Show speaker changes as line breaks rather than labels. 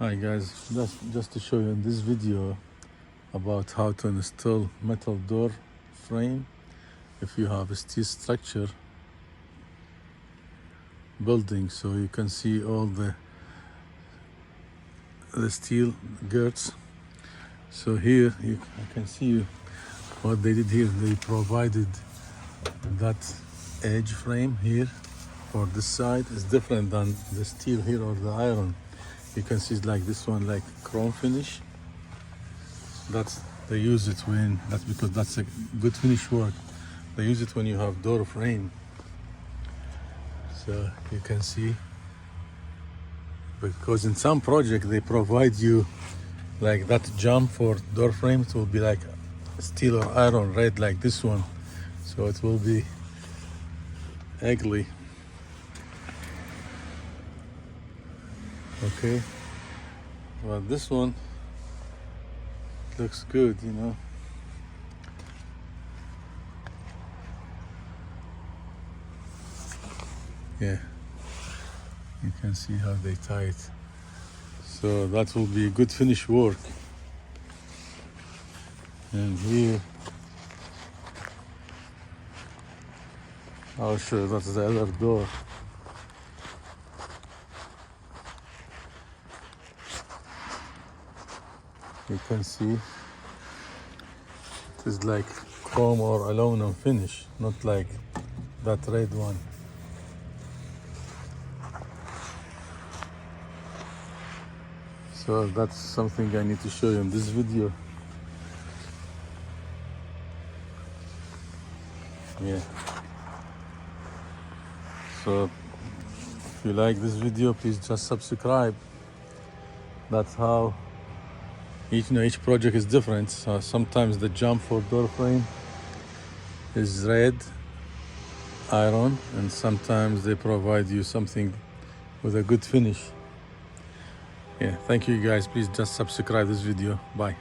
Hi guys, just to show you in this video about how to install metal door frame if you have a steel structure building, so you can see all the steel girts. So here I can see what they did here. They provided that edge frame here for this side is different than the steel here or the iron. You can see it's like this one, like chrome finish. They use it that's because that's a good finish work. They use it when you have door frame. So you can see, because in some project they provide you like that jump for door frame. It will be like steel or iron red like this one, so it will be ugly. Okay, well, this one looks good, you know. Yeah, you can see how they tie it. So that will be good finish work. And here, I'll show you, that's the other door. You can see it is like chrome or aluminum finish, not like that red one. So that's something I need to show you in this video. Yeah. So if you like this video, please just subscribe. That's how each project is different. So sometimes the jump for door frame is red iron, and sometimes they provide you something with a good finish. Yeah, thank you guys. Please just subscribe this video. Bye.